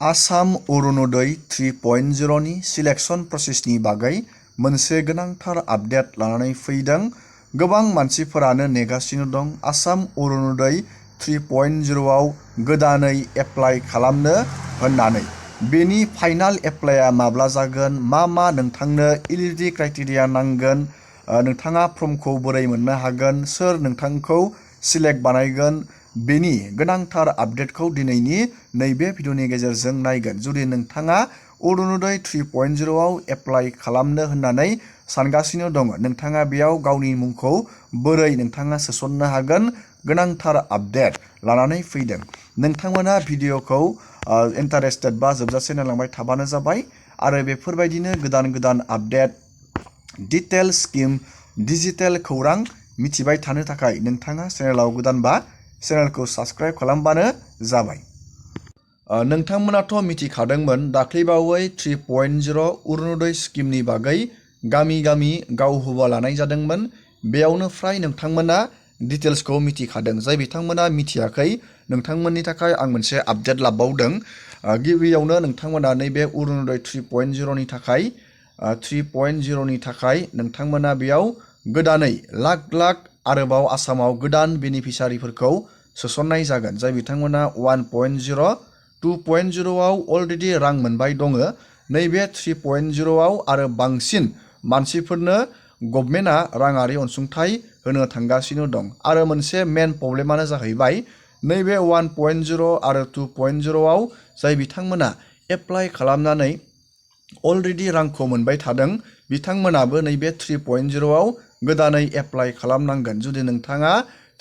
आसाम अरुणोदय 3.0 नि सिलेक्शन प्रसेसनि बागै मोनसे गोनांथार आपडेट लानानै फैदों। गोबां मानसिफोरानो नेगासिनो दं आसाम अरुणोदय 3.0 आव गोदानै एप्लाइ खालामनो होननानै। बेनि फाइनाल एप्लाइआ माब्ला जागोन, मा नोंथांनो इलिजिबिलिटि क्राइटेरिया नांगोन, नोंथाङा फर्मखौ बोरै मोननो हागोन, सोर नोंथांखौ सिलेक्ट बानायगोन, बेनि गोनांथार आपडेटखौ दिनैनि नैबे भिडिअनि गेजेरजों नायगोन। जुदि नोंथाङा अरुणोदय 3.0 आव एप्लाइ खालामनो होननानै सानगासिनो दङ, नोंथाङा बेयाव गावनि मुंखौ बोरै नोंथाङा सोसननो हागोन, गोनांथार आपडेट लानानै फैदों। नोंथांमोना भिडिअखौ इन्टारेस्टेड बा जोबजासे नायलांबाय थाबानो जाबाय आरो बेफोरबायदिनो गोदान आपडेट, डिटेल स्किम, डिजिटेल खौरां मिथिबाय थानो थाखाय नोंथाङा चेनेलाव गोदानबा चेनेलखौ साबस्क्राइब खालामबानो जाबाय। नोंथांमोनाथ' मिथिखादोंमोन दाख्लैबावै 3.0 अरुणोदय स्किमनि बागै गामि गावहुबा लानाय जादोंमोन। बेयावनो फ्राय नोंथांमोना डिटेल्सखौ मिथिखादों। जाय बिथांमोना मिथियाखै, नोंथांमोननि थाखाय आं मोनसे आपडेट लाबावदों। गिबियावनो नोंथांमोना नैबे अरुणोदय 3.0 नि थाखाय नोंथांमोना बेयाव गोदानै लाख आरोबाव आसामाव गोदान बेनिफिसारिफोरखौ सोसननाय जागोन। जाय बिथांमोना 1.0, 2.0 आव अलरेडि रां मोनबाय दङ। नैबे 3.0 आव आरो बांसिन मानसिफोरनो गभर्नमेन्टआ राङारि अनसुंथाइ होनो थांगासिनो दं। आरो मोनसे मेन प्रब्लेमानो जाहैबाय नैबे 1.0 आरो 2.0 आव जाय बिथांमोना एप्लाइ खालामनानै अलरेडि रांखौ मोनबाय थादों, बिथांमोनाबो नैबे 3.0 आव गोदानै एप्लाइ खालामनांगोन। जुदि नोंथाङा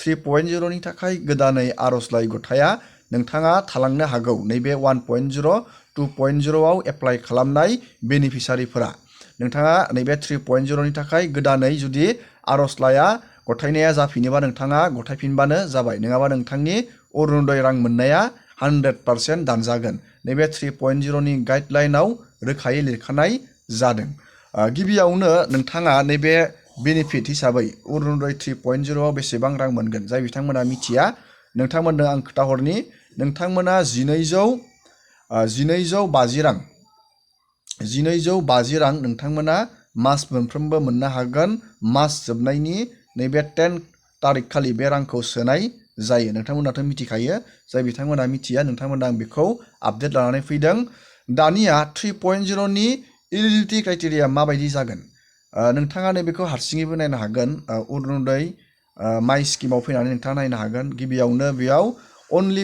3.0 नि थाखाय गोदानै आर'जलाइ गथाया, नोंथाङा थालांनो हागौ नैबे 1.0, 2.0 आव एप्लाइ खालामनाय बेनिफिसारिफोरा। नोंथाङा नैबे 3.0 नि थाखाय गोदानै जुदि आर'जलाइया गथायनाया जाफिनोबा नोंथाङा गथायफिनबानो जाबाय, नङाबा नोंथांनि अरुणोदय रां मोननाया 100% दानजागोन। नैबे 3.0 नि गाइडलाइनाव रोखायै लिरखानाय जादों। गिबियावनो नोंथाङा नैबे बेनिफिट हिसाबै अरुणोदय 3.0 आव बेसेबां रां मोनगोन, जाय बिथांमोना मिथिया, नोंथांमोननो आं खोथाहरनि। नोंथांमोना 1250 रां नोंथांमोना मास मोनफ्रोमबो मोननो हागोन। मास जोबनायनि नैबे 10 तारिख खालि बे रांखौ सोनाय जायो। नोंथांमोनाथ' मिथिखायो। जाय बिथांमोना मिथिया, नोंथांमोना आं बेखौ आपडेट लानानै फैदों। दानिया 3.0 नि इलिजिबिलिटि क्राइटेरिया माबायदि जागोन, नोंथाङा नैबेखौ हारसिङैबो नायनो हागोन। अरुणोदय माइ स्किमाव फैनानै नोंथाङा नायनो हागोन। गिबियावनो बेयाव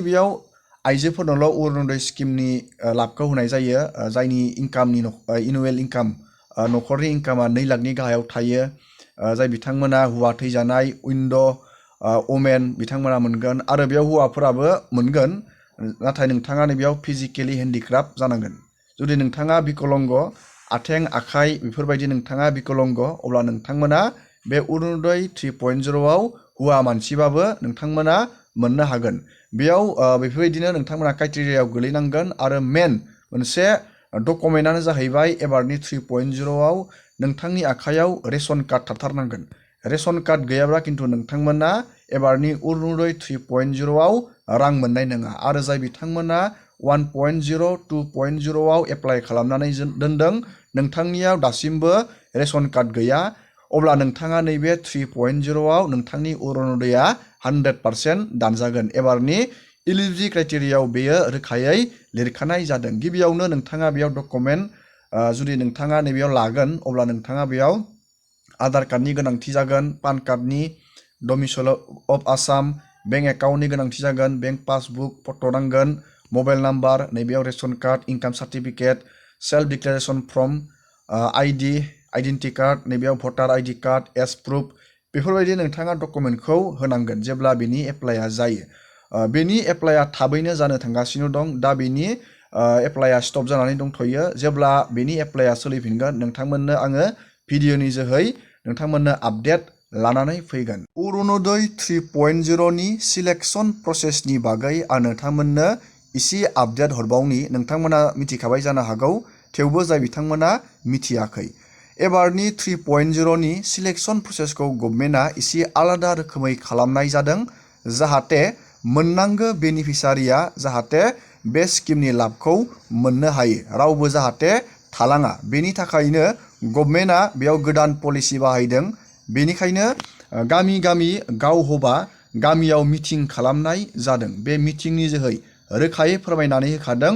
बेयाव आइजोफोरनोल' अरुणोदय स्किमनि लाबखौ होनाय जायो, जायनि इनकामनि एनुवेल इनकाम, न'खरनि इनकामा 2 लाखनि गाहायाव थायो। जाय बिथांमोना हौवा थैजानाय, उइन्ड' वमेन बिथांमोना मोनगोन। आरो बेयाव हौवाफोराबो मोनगोन, नाथाय नोंथाङा बेयाव फिजिकेलि हेन्डिक्राफ्ट जानांगोन। जुदि नोंथाङा बिकलंग, आथें आखाइ बेफोरबायदि नोंथाङा बिकलंग, अब्ला नोंथांमोना बे अरुणोदय 3.0 आव हौवा मानसिबाबो नोंथांमोना मोननो हागोन। बेयाव बेफोरबायदिनो नोंथांमोना क्राइटेरियायाव गोलैनांगोन। आरो मेन मोनसे डकुमेन्टआनो जाहैबाय एबारनि 3.0 आव नोंथांनि आखायाव रेशन कार्ड थाथारनांगोन। रेशन कार्ड गैयाब्ला खिन्थु नोंथांमोना एबारनि अरुणोदय 3.0 आव रां मोननाय नङा। आरो जाय बिथांमोना 1.0, 2.0 आव एप्लाइ खालामनानै दोनदों, नोंथांनियाव दासिमबो रेशन कार्ड गैया, अब्ला नोंथाङा नैबे 3.0 आव नोंथांनि अरुणोदयआ 100% दानजागोन। एबारनि इलिजिबिलिटि क्राइटेरियायाव बेयो रोखायै लिरखानाय जादों। गिबियावनो नोंथाङा बेयाव डकुमेन्ट जुदि नोंथाङा नैबेयाव लागोन, अब्ला नोंथाङा बेयाव आधार कार्डनि गोनांथि जागोन, पान कार्डनि, डमिसाइल अफ आसाम, बेंक एकाउन्टनि गोनांथि जागोन, बेंक पासबुक फट' नांगोन, मबाइल नाम्बार, नैबेयाव ration card, income certificate, self declaration form, identity card, नैबेयाव voter ID card, age proof, बेफोरबायदि नोंथाङा डकुमेन्टखौ होनांगोन जेब्ला बेनि एप्लाइआ जायो। बेनि एप्लाइआ थाबैनो जानो थांगासिनो दं। दा बेनि एप्लाइआ स्टप जानानै दंथ'यो। जेब्ला बेनि एप्लाइआ सोलिफिनगोन, नोंथांमोननो आङो भिडिअनि जोहै नोंथांमोननो आपडेट लानानै फैगोन। अरुणोदय 3.0 नि सिलेक्शन प्रसेसनि बागै आं नोंथांमोननो एसे आपडेट हरबावनि। नोंथांमोना मिथिखाबाय जानो हागौ, थेवबो जाय बिथांमोना मिथियाखै। एबारनि 3.0 नि सिलेक्शन प्रसेसखौ गभर्नमेन्टआ एसे आलादा रोखोमै खालामनाय जादों, जाहाथे मोननांगौ बेनिफिसारिया जाहाथे बे स्किमनि लाबखौ मोननो हायो, रावबो जाहाथे थालाङा। बेनि थाखायनो गभर्नमेन्टआ बेयाव गोदान पलिसि बाहायदों। बेनिखायनो गामि गामि गावहबा गामियाव मिटिं खालामनाय जादों। बे मिटिंनि जोहै रोखायै फोरमायनानै होखादों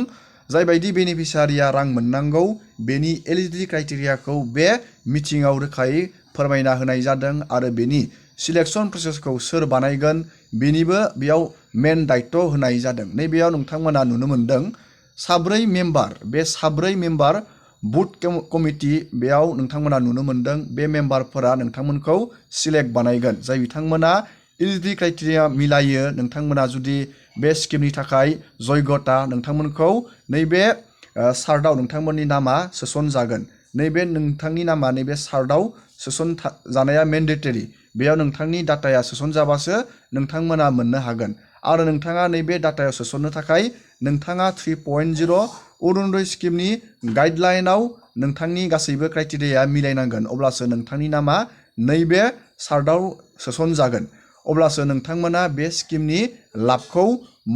जायबायदि बेनिफिसारिया रां मोननांगौ बेनि एलिजिबिलिटि क्राइटेरियाखौ बे मिटिंआव रोखायै फोरमायना होनाय जादों आरो बेनि सिलेक्शन प्रसेसखौ सोर बानायगोन बेनिबो बेयाव मेन दायित्व होनाय जादों। नैबेयाव नोंथांमोना नुनो मोनदों 4 मेम्बार, बे 4 मेम्बार बुथ कमिटि बेयाव नोंथांमोना नुनो मोनदों। बे मेम्बारफोरा नोंथांमोनखौ सिलेक्ट बानायगोन। जाय बिथांमोना एलिजिबिलिटि क्राइटेरिया मिलायो, नोंथांमोना जुदि बे स्किमनि थाखाय जयगता, नोंथांमोनखौ नैबे चार्टआव नोंथांमोननि नामा सोसनजागोन। नैबे नोंथांनि नामा नैबे चार्टआव सोसन जानाया मेन्डेटरि। बेयाव नोंथांनि डाटाया सोसनजाबासो नोंथांमोना मोननो हागोन। आरो नोंथाङा नैबे डाटायाव सोसननो थाखाय नोंथाङा 3.0 अरुणोदय स्किमनि गाइडलाइनाव नोंथांनि गासैबो क्राइटेरिया मिलायनांगोन। अब्लासो नोंथांनि नामा नैबे चार्टआव सोसनजागोन। अब्लासो नोंथांमोना बे स्किमनि लाबखौ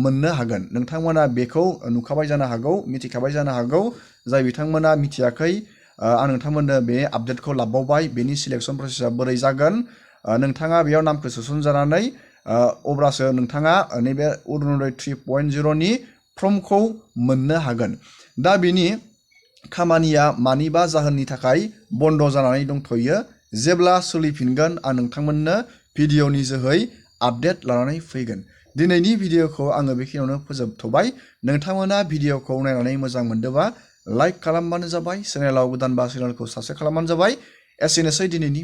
मोननो हागोन। नोंथांमोना बेखौ नुखाबाय जानो हागौ, मिथिखाबाय जानो हागौ। जाय बिथांमोना मिथियाखै, आं नोंथांमोननो बे आपडेटखौ लाबावबाय। बेनि सिलेक्शन प्रसेसा बोरै जागोन, नोंथाङा बेयाव नामखौ सोसनजानानै अब्लासो नोंथाङा नैबे अरुणोदय 3.0 नि फर्मखौ मोननो हागोन। दा बेनि खामानिया मानिबा जाहोननि थाखाय बन्द जानानै दंथ'यो। जेब्ला सोलिफिनगोन आं नोंथांमोननो भिडिअनि जोहै आपडेट लानानै फैगोन। दिनैनि भिडिअखौ आङो बेखिनियावनो फोजोबथ'बाय। नोंथांमोना भिडिअखौ नायनानै मोजां मोनदोंबा लाइक खालामबानो जाबाय। चेनेलाव गोदानबा चेनेलखौ साबस्क्राइब खालामबानो जाबाय। एसेनोसै दिनैनि